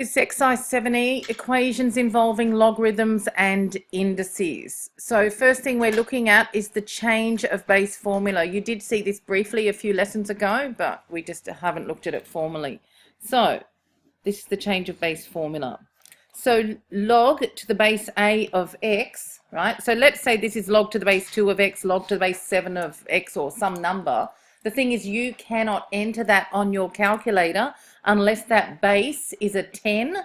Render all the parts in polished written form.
It's exercise 70, equations involving logarithms and indices. So first thing we're looking at is the change of base formula. You did see this briefly a few lessons ago, but we just haven't looked at it formally. So this is the change of base formula. So log to the base a of x, right? So let's say this is log to the base 2 of x, log to the base 7 of x, or some number. The thing is, you cannot enter that on your calculator unless that base is a 10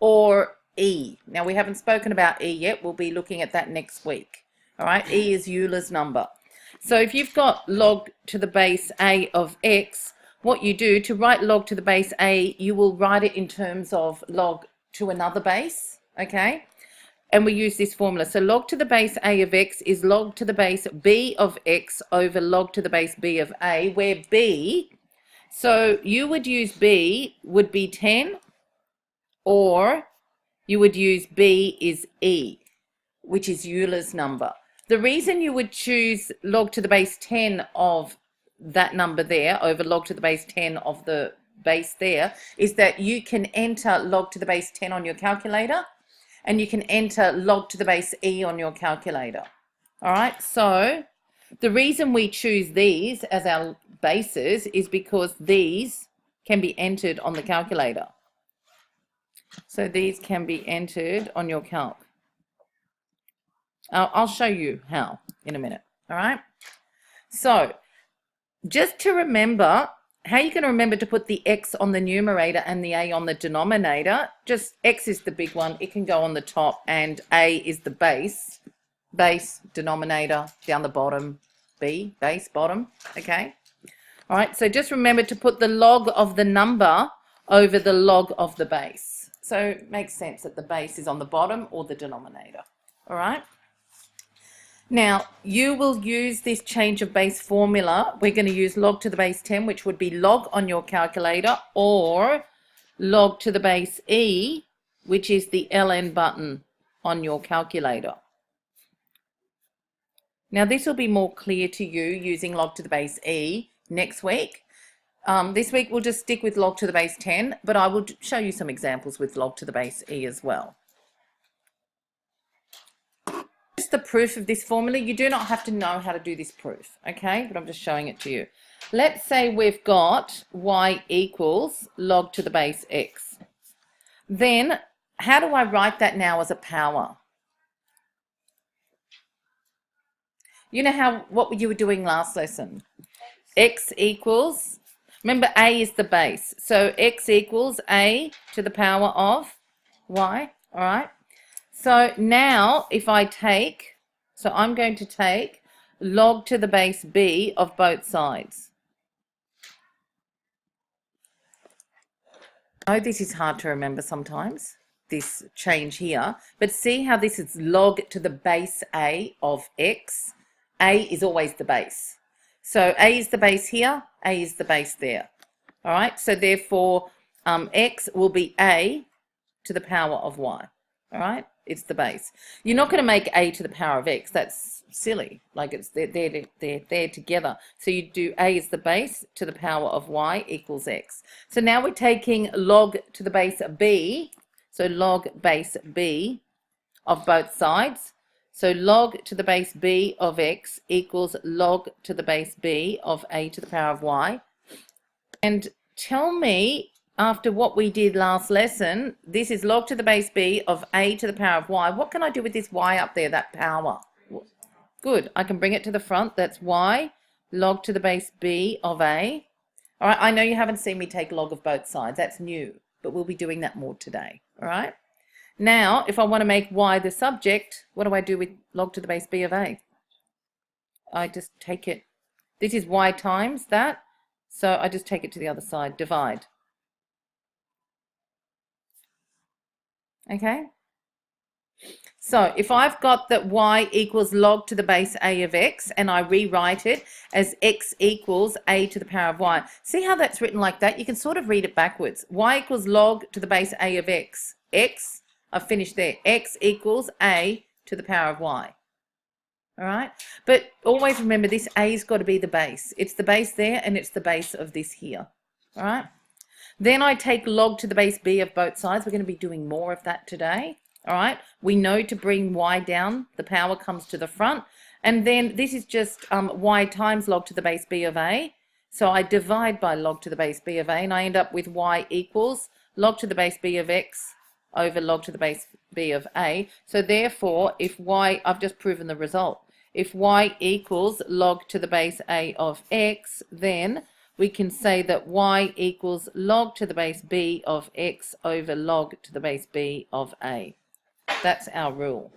or e. Now, we haven't spoken about e yet. We'll be looking at that next week. All right, e is Euler's number. So if you've got log to the base a of x, what you do to write log to the base a, you will write it in terms of log to another base, okay? And we use this formula. So log to the base a of x is log to the base b of x over log to the base b of a, where b, so you would use b would be 10, or you would use b is e, which is Euler's number. The reason you would choose log to the base 10 of that number there over log to the base 10 of the base there is that you can enter log to the base 10 on your calculator, and you can enter log to the base e on your calculator. All right, so the reason we choose these as our bases is because these can be entered on the calculator. So these can be entered on your calc. I'll show you how in a minute. All right, so just to remember, how you going to remember to put the x on the numerator and the a on the denominator? Just x is the big one. It can go on the top, and a is the base. Base, denominator, down the bottom, b, base, bottom, okay? All right, so just remember to put the log of the number over the log of the base. So it makes sense that the base is on the bottom or the denominator, all right? Now, you will use this change of base formula. We're going to use log to the base 10, which would be log on your calculator, or log to the base e, which is the ln button on your calculator. Now, this will be more clear to you using log to the base e next week. This week, we'll just stick with log to the base 10, but I will show you some examples with log to the base e as well. Just the proof of this formula. You do not have to know how to do this proof, okay? But I'm just showing it to you. Let's say we've got y equals log to the base x. Then, how do I write that now as a power? You know what you were doing last lesson? X equals, remember a is the base. So x equals a to the power of y, all right? So now if I take, so I'm going to take log to the base b of both sides. I know this is hard to remember sometimes, this change here, but see how this is log to the base a of x. A is always the base. So a is the base here, a is the base there. All right, so therefore x will be a to the power of y. All right, it's the base. You're not going to make a to the power of x. That's silly. Like they're there together. So you do a is the base to the power of y equals x. So now we're taking log to the base b. So log base b of both sides. So log to the base b of x equals log to the base b of a to the power of y. And tell me, after what we did last lesson, this is log to the base b of a to the power of y. What can I do with this y up there, that power? Good, I can bring it to the front. That's y log to the base b of a. All right, I know you haven't seen me take log of both sides. That's new, but we'll be doing that more today. All right. Now, if I want to make y the subject, what do I do with log to the base b of a? I just take it. This is y times that. So I just take it to the other side, divide. Okay, so if I've got that y equals log to the base a of x, and I rewrite it as x equals a to the power of y, see how that's written like that? You can sort of read it backwards. Y equals log to the base a of x. X, I've finished there. X equals a to the power of y. All right, but always remember this a's got to be the base. It's the base there, and it's the base of this here. All right. Then I take log to the base b of both sides. We're going to be doing more of that today. All right. We know to bring y down, the power comes to the front. And then this is just y times log to the base b of a. So I divide by log to the base b of a, and I end up with y equals log to the base b of x over log to the base b of a. So therefore, if y, I've just proven the result. If y equals log to the base a of x, then we can say that y equals log to the base b of x over log to the base b of a. That's our rule.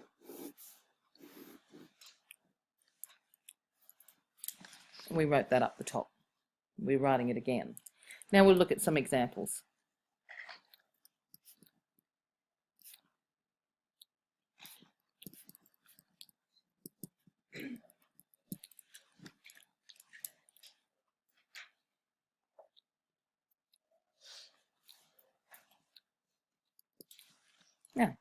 We wrote that up the top. We're writing it again. Now we'll look at some examples. Now,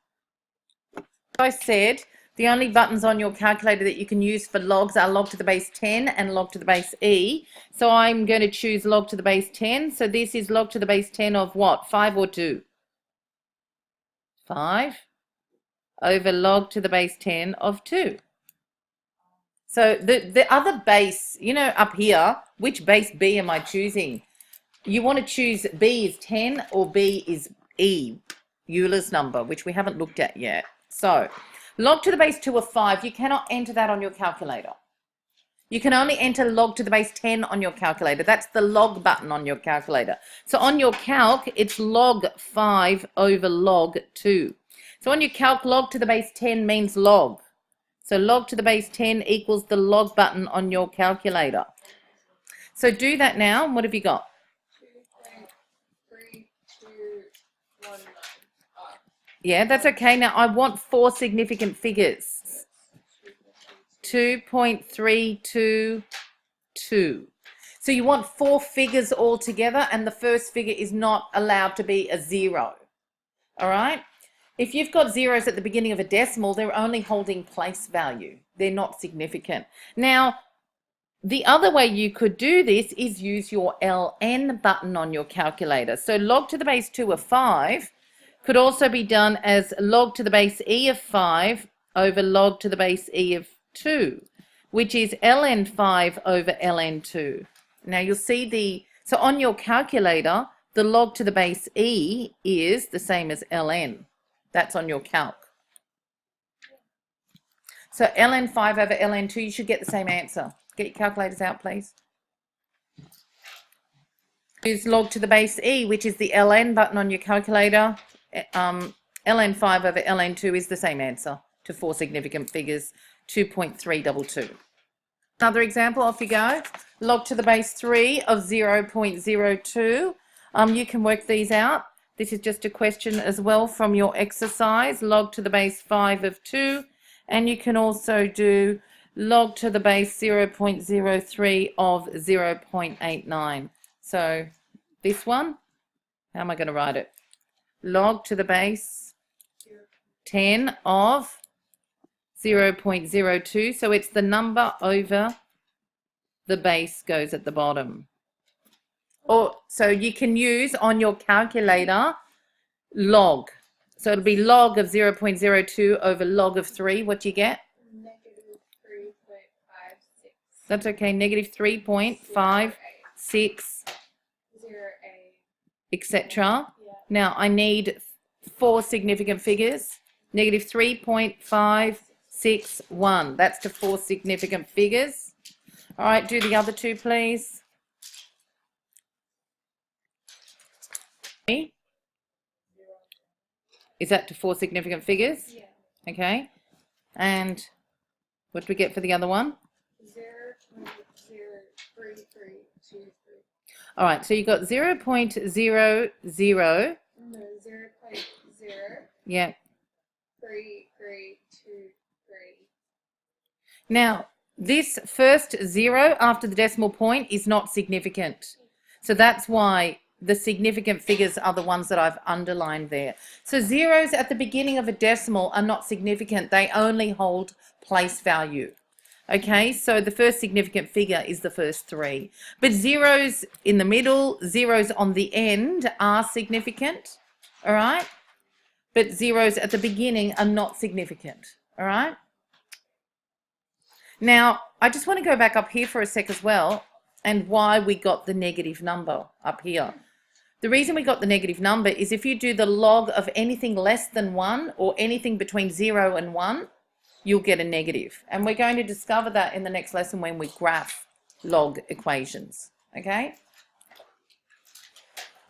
I said the only buttons on your calculator that you can use for logs are log to the base 10 and log to the base e. So I'm going to choose log to the base 10. So this is log to the base 10 of what? 5 or 2? 5 over log to the base 10 of 2. So the other base, you know, up here, which base b am I choosing? You want to choose b is 10 or b is e, Euler's number, which we haven't looked at yet. So log to the base 2 of 5, you cannot enter that on your calculator. You can only enter log to the base 10 on your calculator. That's the log button on your calculator. So on your calc, it's log 5 over log 2. So on your calc, log to the base 10 means log. So log to the base 10 equals the log button on your calculator. So do that now. What have you got? 2.3219. Yeah, that's okay. Now I want 4 significant figures. 2.322. So you want 4 figures all together, and the first figure is not allowed to be a 0. All right? If you've got zeros at the beginning of a decimal, they're only holding place value. They're not significant. Now, the other way you could do this is use your ln button on your calculator. So log to the base 2 of 5 could also be done as log to the base e of 5 over log to the base e of 2, which is ln 5 over ln 2. Now you'll see so on your calculator, the log to the base e is the same as ln. That's on your calc. So ln 5 over ln 2, you should get the same answer. Get your calculators out, please. Use log to the base e, which is the ln button on your calculator. ln 5 over ln 2 is the same answer to 4 significant figures, 2.322. Another example, off you go. Log to the base 3 of 0.02. You can work these out. This is just a question as well from your exercise. Log to the base 5 of 2. And you can also do log to the base 0.03 of 0.89. So this one, how am I going to write it? Log to the base 10 of 0.02. So it's the number over the base goes at the bottom. Or so you can use on your calculator log. So it'll be log of 0.02 over log of 3. What do you get? Negative 3.56. That's okay. Negative 3.56, 0.8. etc. Yeah. Now I need 4 significant figures. Negative 3.561. That's to 4 significant figures. All right, do the other 2, please. Is that to 4 significant figures? Yeah. Okay. And what do we get for the other one? 0.03323. All right, so you got 0.00. No, 0.0. Yeah. 3323. Now, this first 0 after the decimal point is not significant. So that's why the significant figures are the ones that I've underlined there. So zeros at the beginning of a decimal are not significant. They only hold place value. Okay, so the first significant figure is the first three. But zeros in the middle, zeros on the end are significant, all right? But zeros at the beginning are not significant, all right? Now, I just want to go back up here for a sec as well, and why we got the negative number up here. The reason we got the negative number is if you do the log of anything less than 1 or anything between 0 and 1, you'll get a negative. And we're going to discover that in the next lesson when we graph log equations, okay?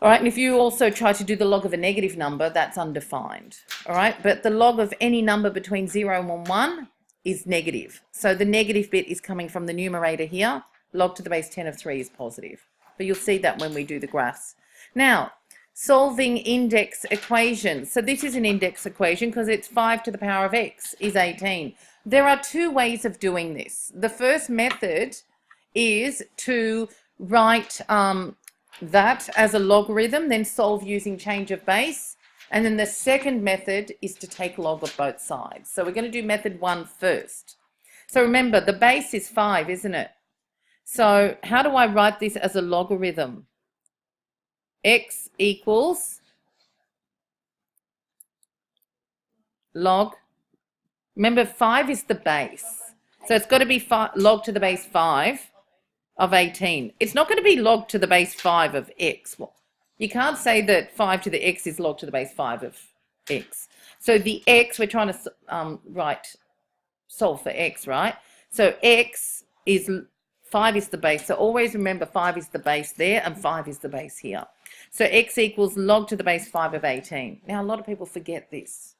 All right, and if you also try to do the log of a negative number, that's undefined, all right? But the log of any number between 0 and 1 is negative. So the negative bit is coming from the numerator here. Log to the base 10 of 3 is positive. But you'll see that when we do the graphs. Now, solving index equations. So this is an index equation because it's 5 to the power of x is 18. There are two ways of doing this. The first method is to write that as a logarithm, then solve using change of base. And then the second method is to take log of both sides. So we're going to do method 1 first. So remember, the base is 5, isn't it? So how do I write this as a logarithm? X equals log. Remember, 5 is the base. So it's got to be log to the base 5 of 18. It's not going to be log to the base 5 of x. Well, you can't say that 5 to the x is log to the base 5 of x. So the x, we're trying to solve for x, right? So x is 5 is the base. So always remember 5 is the base there and 5 is the base here. So x equals log to the base 5 of 18. Now, a lot of people forget this.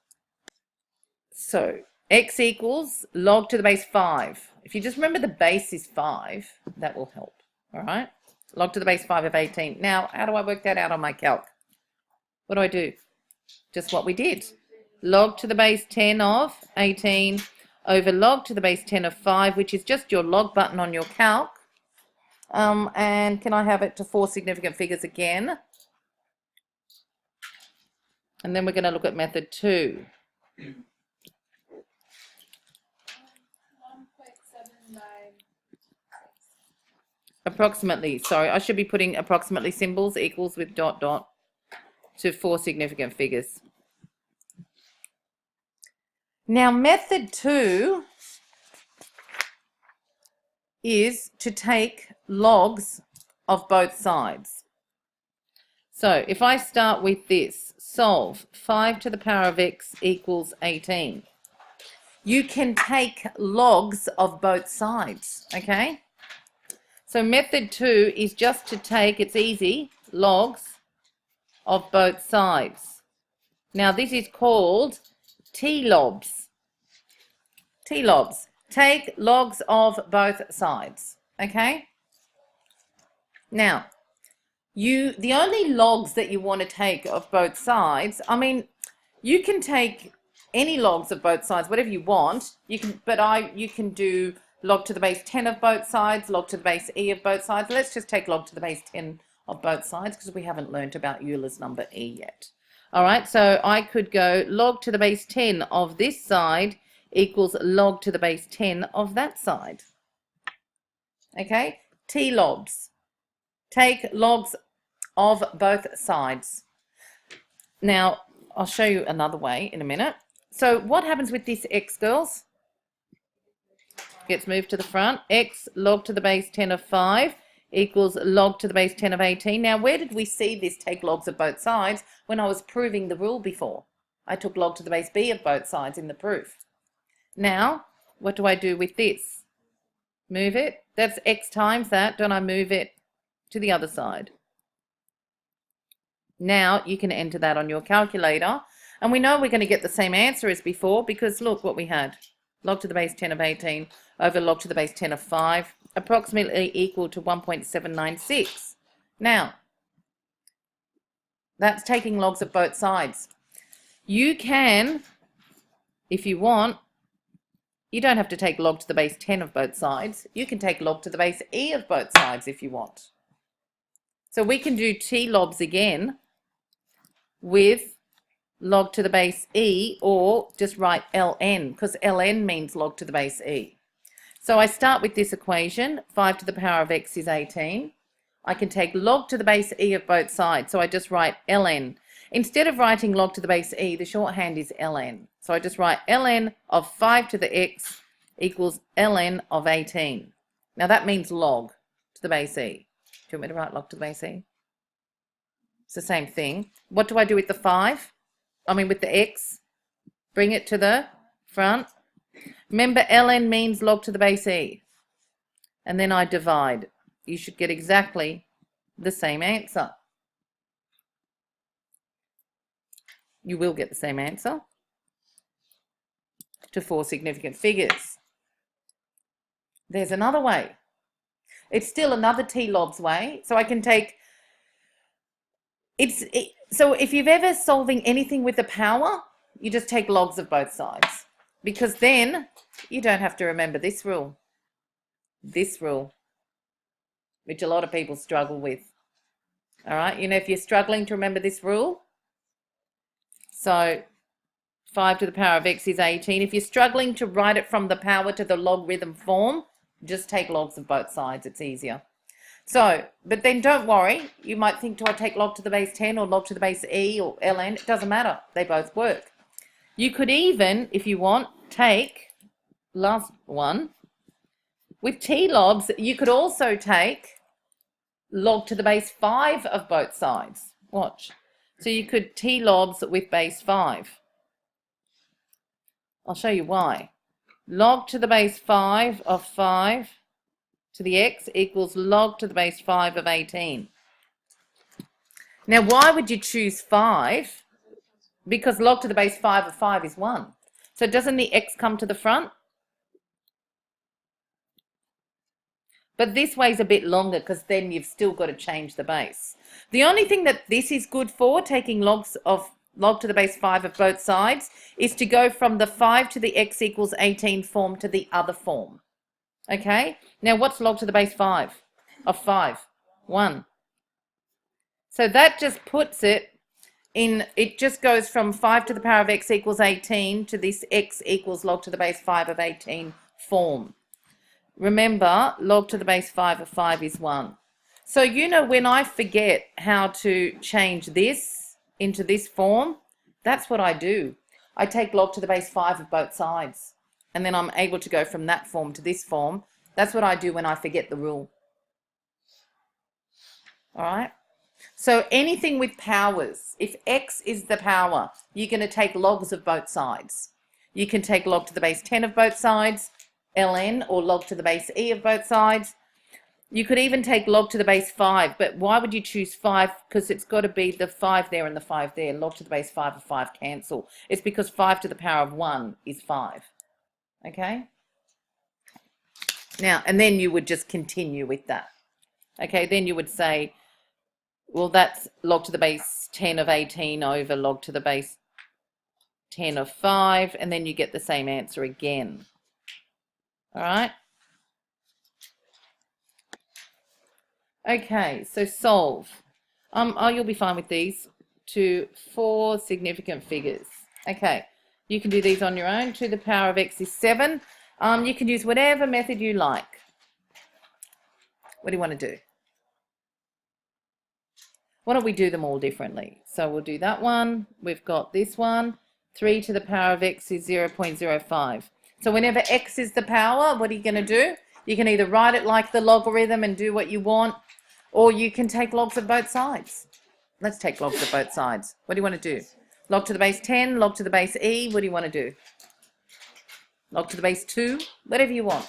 So x equals log to the base 5. If you just remember the base is 5, that will help, all right? Log to the base 5 of 18. Now, how do I work that out on my calc? What do I do? Just what we did. Log to the base 10 of 18 over log to the base 10 of 5, which is just your log button on your calc. And can I have it to 4 significant figures again? And then we're going to look at method 2. 1.796. Approximately, sorry, I should be putting approximately symbols, equals with dot dot to 4 significant figures. Now, method 2 is to take logs of both sides. So if I start with this, solve 5 to the power of x equals 18. You can take logs of both sides, okay? So method 2 is just to take, it's easy, logs of both sides. Now this is called T-lobs. T-lobs. Take logs of both sides, okay? Now, the only logs that you want to take of both sides, I mean, you can take any logs of both sides, whatever you want. You can do log to the base 10 of both sides, log to the base e of both sides. Let's just take log to the base 10 of both sides because we haven't learnt about Euler's number e yet. All right, so I could go log to the base 10 of this side equals log to the base 10 of that side. Okay, T-lobs. Take logs of both sides. Now, I'll show you another way in a minute. So what happens with this x, girls? Gets moved to the front. X log to the base 10 of 5 equals log to the base 10 of 18. Now, where did we see this take logs of both sides? When I was proving the rule before. I took log to the base b of both sides in the proof. Now, what do I do with this? Move it. That's x times that. Don't I move it to the other side? Now, you can enter that on your calculator. And we know we're going to get the same answer as before because look what we had. Log to the base 10 of 18 over log to the base 10 of 5, approximately equal to 1.796. Now, that's taking logs of both sides. You can, if you want, you don't have to take log to the base 10 of both sides. You can take log to the base e of both sides if you want. So we can do T-lobs again with log to the base e, or just write ln, because ln means log to the base e. So I start with this equation, 5 to the power of x is 18. I can take log to the base e of both sides, so I just write ln. Instead of writing log to the base e, the shorthand is ln. So I just write ln of 5 to the x equals ln of 18. Now that means log to the base e. Do you want me to write log to the base e? It's the same thing. What do I do with the 5? I mean with the x? Bring it to the front. Remember, ln means log to the base e. And then I divide. You should get exactly the same answer. You will get the same answer to 4 significant figures. There's another way. It's still another T-lobs way. So I can take... So if you've ever solving anything with the power, you just take logs of both sides. Because then you don't have to remember this rule, which a lot of people struggle with. All right, you know, if you're struggling to remember this rule, so 5 to the power of x is 18. If you're struggling to write it from the power to the logarithm form, just take logs of both sides. It's easier. So, but then don't worry. You might think, do I take log to the base 10 or log to the base e or ln? It doesn't matter. They both work. You could even, if you want, take, last one, with T-lobs, you could also take log to the base 5 of both sides. Watch. So you could T-lobs with base 5. I'll show you why. Log to the base 5 of 5 to the x equals log to the base 5 of 18. Now, why would you choose 5? Because log to the base 5 of 5 is 1. So doesn't the x come to the front? But this way's a bit longer because then you've still got to change the base. The only thing that this is good for, taking logs of log to the base 5 of both sides, is to go from the 5 to the x equals 18 form to the other form. Okay? Now, what's log to the base 5 of 5? 1. So that just puts it in, it just goes from 5 to the power of x equals 18 to this x equals log to the base 5 of 18 form. Remember, log to the base 5 of 5 is 1. So, you know, when I forget how to change this into this form, that's what I do. I take log to the base 5 of both sides, and then I'm able to go from that form to this form. That's what I do when I forget the rule. All right? So anything with powers, if x is the power, you're going to take logs of both sides. You can take log to the base 10 of both sides, ln, or log to the base e of both sides. You could even take log to the base 5, but why would you choose 5? Because it's got to be the 5 there and the 5 there. Log to the base 5 of 5 cancel. It's because 5 to the power of 1 is 5. Okay? Now, and then you would just continue with that. Okay, then you would say, well, that's log to the base 10 of 18 over log to the base 10 of 5, and then you get the same answer again. All right? Okay, so solve. Oh, you'll be fine with these. To 4 significant figures. Okay, you can do these on your own. To the power of x is 7. You can use whatever method you like. What do you want to do? Why don't we do them all differently? So we'll do that one. We've got this one. 3 to the power of x is 0.05. So whenever x is the power, what are you going to do? You can either write it like the logarithm and do what you want, or you can take logs of both sides. Let's take logs of both sides. What do you want to do? Log to the base 10, log to the base e. What do you want to do? Log to the base 2, whatever you want.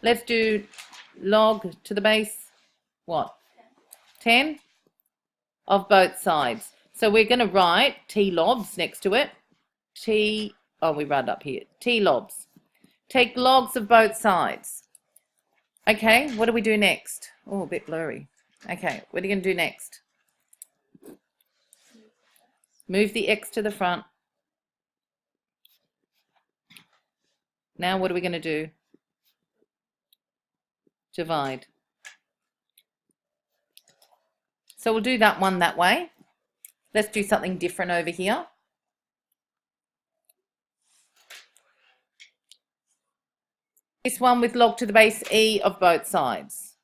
Let's do log to the base, what? 10 of both sides. So we're going to write T-lobs next to it. We write it up here. T-lobs. Take logs of both sides. Okay, what do we do next? Oh, a bit blurry. Okay, what are you going to do next? Move the x to the front. Now what are we going to do? Divide. So we'll do that one that way. Let's do something different over here. This one with log to the base e of both sides.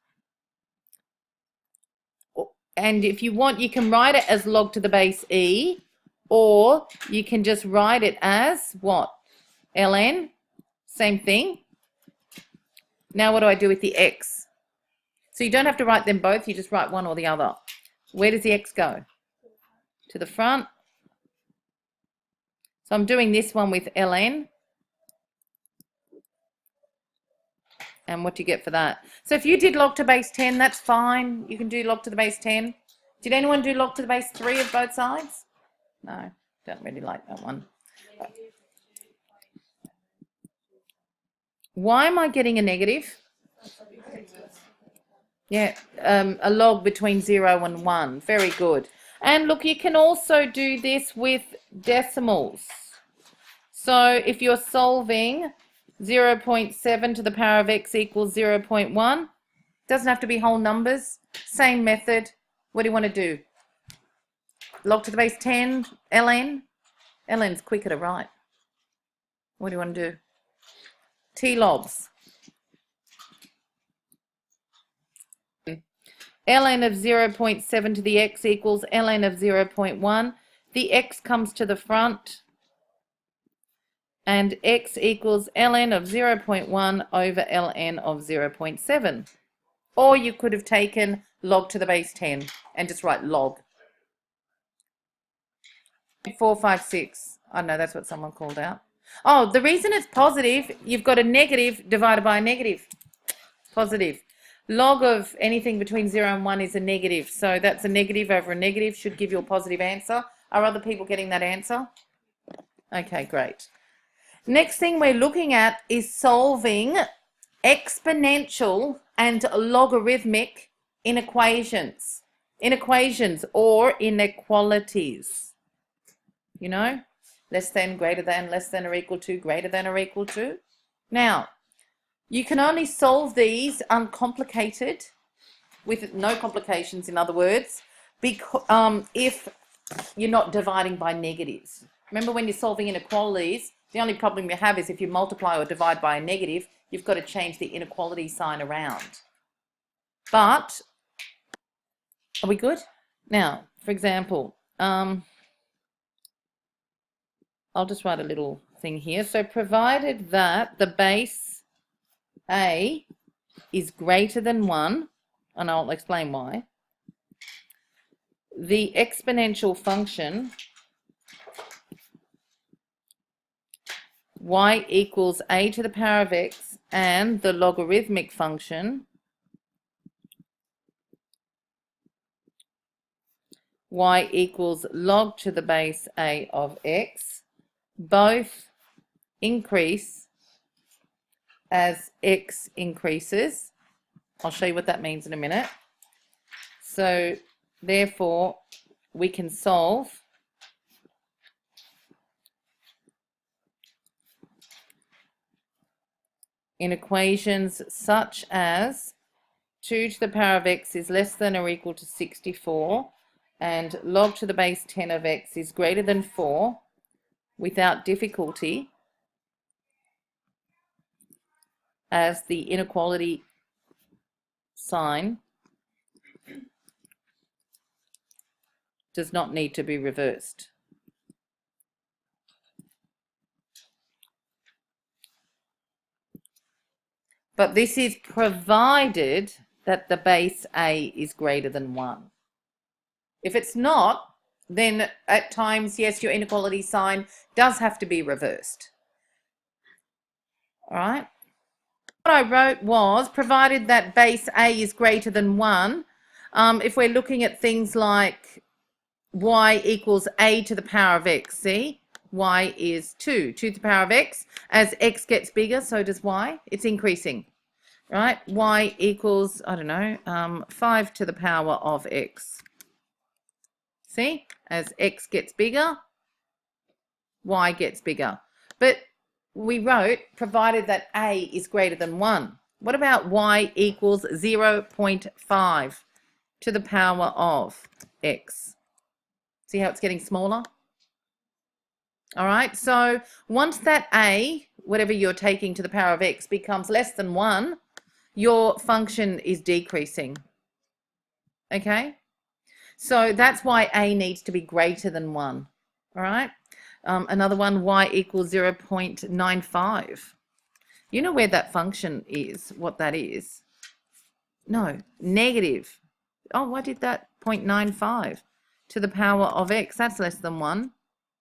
And if you want, you can write it as log to the base e, or you can just write it as what? ln, same thing. Now what do I do with the x? So you don't have to write them both, you just write one or the other. Where does the x go? To the front. So I'm doing this one with ln. And what do you get for that? So if you did log to base 10, that's fine. You can do log to the base 10. Did anyone do log to the base 3 of both sides? No, don't really like that one. Why am I getting a negative? Yeah, a log between 0 and 1. Very good. And look, you can also do this with decimals. So if you're solving 0.7 to the power of x equals 0.1, doesn't have to be whole numbers. Same method. What do you want to do? Log to the base 10, ln. ln's quicker to write. What do you want to do? T-logs. ln of 0.7 to the x equals ln of 0.1. The x comes to the front, and x equals ln of 0.1 over ln of 0.7. Or you could have taken log to the base 10 and just write log. 456. I know that's what someone called out. Oh, the reason it's positive, you've got a negative divided by a negative. Positive. Log of anything between 0 and 1 is a negative. So that's a negative over a negative, should give you a positive answer. Are other people getting that answer? Okay, great. Next thing we're looking at is solving exponential and logarithmic inequations. Inequations or inequalities. You know, less than, greater than, less than or equal to, greater than or equal to. Now, you can only solve these uncomplicated, with no complications, in other words, because, if you're not dividing by negatives. Remember, when you're solving inequalities, the only problem you have is if you multiply or divide by a negative, you've got to change the inequality sign around. But, are we good? Now, for example, I'll just write a little thing here. So provided that the base a is greater than 1, and I'll explain why, the exponential function y equals a to the power of x and the logarithmic function y equals log to the base a of x both increase as x increases. I'll show you what that means in a minute. So therefore we can solve in equations such as 2 to the power of x is less than or equal to 64 and log to the base 10 of x is greater than 4 without difficulty, as the inequality sign does not need to be reversed. But this is provided that the base a is greater than 1. If it's not, then at times, yes, your inequality sign does have to be reversed. All right. What I wrote was, provided that base a is greater than 1, if we're looking at things like y equals a to the power of x, see? Y is 2 to the power of x. As x gets bigger, so does y. It's increasing, right? Y equals, I don't know, 5 to the power of x. See? As x gets bigger, y gets bigger. But we wrote, provided that a is greater than 1. What about y equals 0.5 to the power of x? See how it's getting smaller? All right, so once that a, whatever you're taking to the power of x, becomes less than 1, your function is decreasing. Okay? So that's why a needs to be greater than 1. All right? Another one, y equals 0.95. You know where that function is, what that is? No, negative. Oh, why did that 0.95 to the power of x? That's less than 1.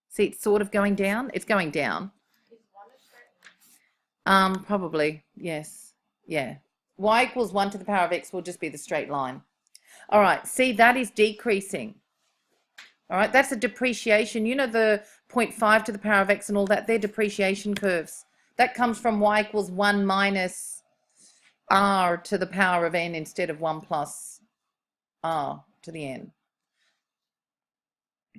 See, it's sort of going down. It's going down. Is 1 a straight line? Probably, yes. Yeah. Y equals 1 to the power of x will just be the straight line. All right, see, that is decreasing. All right, that's a depreciation. You know the 0.5 to the power of x and all that, they're depreciation curves. That comes from y equals 1 minus r to the power of n instead of 1 plus r to the n.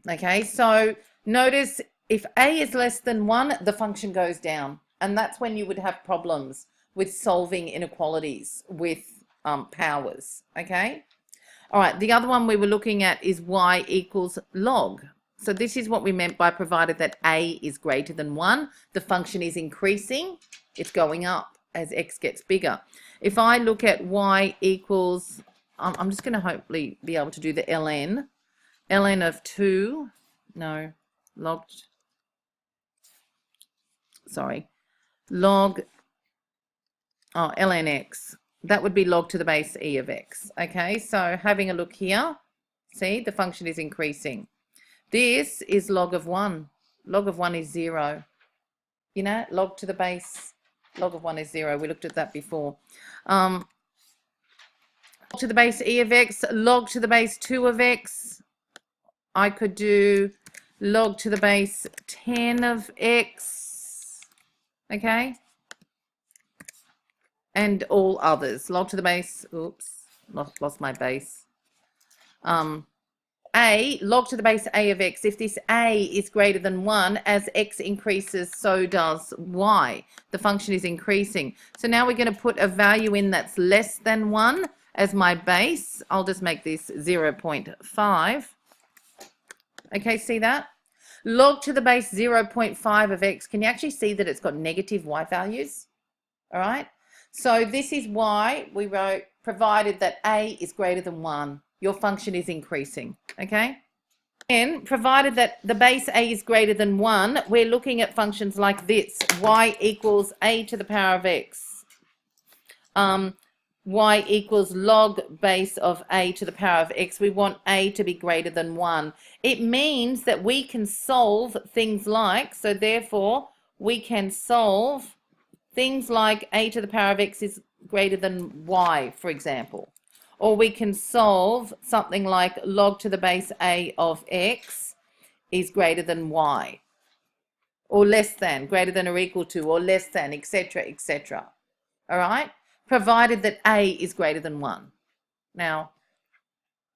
Okay, so notice if a is less than 1, the function goes down. And that's when you would have problems with solving inequalities with powers. Okay. All right, the other one we were looking at is y equals log. So this is what we meant by provided that a is greater than 1, the function is increasing, it's going up as x gets bigger. If I look at y equals, I'm just going to hopefully be able to do the ln of 2, no, log, sorry, log, ln x. That would be log to the base e of x. Okay, so having a look here, see, the function is increasing. This is log of 1. Log of 1 is 0. You know, log to the base, log of 1 is 0. We looked at that before. Log to the base e of x, log to the base 2 of x. I could do log to the base 10 of x. Okay. And all others. Log to the base, oops, lost my base. A, log to the base a of x. If this a is greater than 1, as x increases, so does y. The function is increasing. So now we're going to put a value in that's less than 1 as my base. I'll just make this 0.5. Okay, see that? Log to the base 0.5 of x. Can you actually see that it's got negative y values? All right. So this is why we wrote, provided that a is greater than 1, your function is increasing, okay? And provided that the base a is greater than 1, we're looking at functions like this, y equals a to the power of x. Y equals log base of a to the power of x. We want a to be greater than 1. It means that we can solve things like, so therefore we can solve things like a to the power of x is greater than y, for example. Or we can solve something like log to the base a of x is greater than y. Or less than, greater than or equal to, or less than, etc., etc. All right? Provided that a is greater than 1. Now,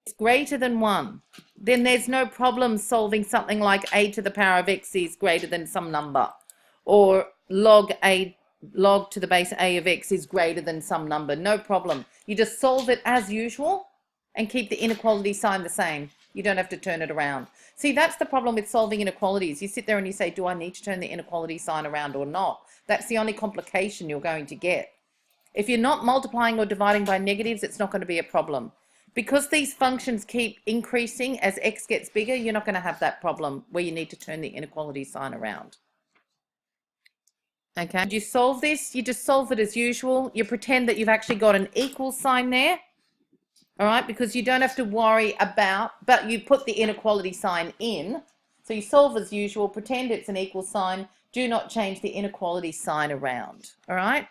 it's greater than 1. Then there's no problem solving something like a to the power of x is greater than some number. Or log to the base a of x is greater than some number. No problem. You just solve it as usual and keep the inequality sign the same. You don't have to turn it around. See, that's the problem with solving inequalities. You sit there and you say, do I need to turn the inequality sign around or not? That's the only complication you're going to get. If you're not multiplying or dividing by negatives, it's not going to be a problem. Because these functions keep increasing as x gets bigger, you're not going to have that problem where you need to turn the inequality sign around. Okay, you solve this, you just solve it as usual. You pretend that you've actually got an equal sign there. All right, because you don't have to worry about, but you put the inequality sign in. So you solve as usual, pretend it's an equal sign. Do not change the inequality sign around. All right.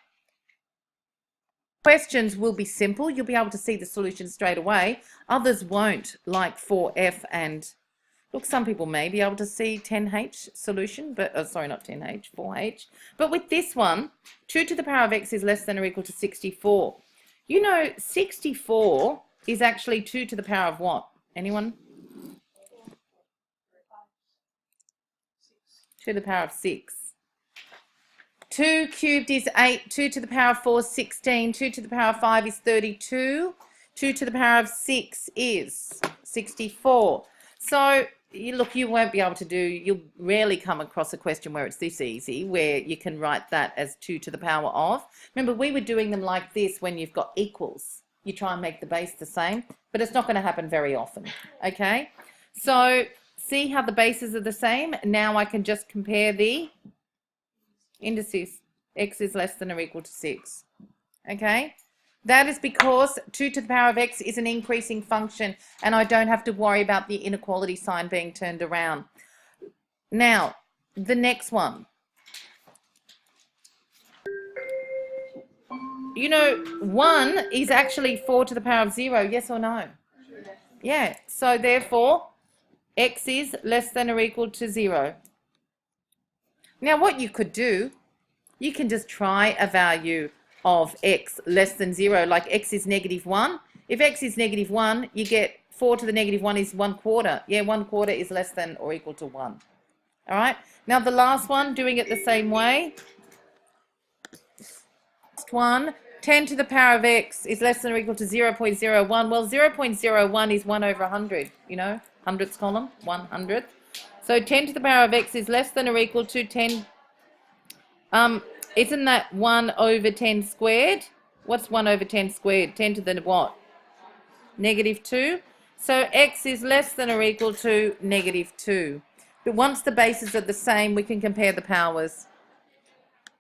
Questions will be simple. You'll be able to see the solution straight away. Others won't, like 4F and, look, some people may be able to see 10H solution, but, sorry, not 10H, 4H. But with this one, 2 to the power of x is less than or equal to 64. You know, 64 is actually 2 to the power of what? Anyone? 2 to the power of 6. 2 cubed is 8, 2 to the power of 4 is 16, 2 to the power of 5 is 32, 2 to the power of 6 is 64. So look, you won't be able to do, you'll rarely come across a question where it's this easy, where you can write that as 2 to the power of. Remember, we were doing them like this when you've got equals. You try and make the base the same, but it's not going to happen very often, okay? So see how the bases are the same? Now I can just compare the indices. X is less than or equal to 6, okay? That is because 2 to the power of x is an increasing function, and I don't have to worry about the inequality sign being turned around. Now, the next one. You know, 1 is actually 4 to the power of 0, yes or no? Yeah, so therefore, x is less than or equal to 0. Now, what you could do, you can just try a value of x less than 0, like x is -1. If x is -1, you get 4 to the -1 is 1/4. Yeah, 1/4 is less than or equal to 1. All right. Now the last one, doing it the same way. Next one, 10 to the power of x is less than or equal to 0.01. Well, 0.01 is 1 over 100, you know, hundredths column, 1/100th. So 10 to the power of x is less than or equal to 10. Isn't that 1 over 10 squared? What's 1 over 10 squared? 10 to the what? -2. So x is less than or equal to -2. But once the bases are the same, we can compare the powers.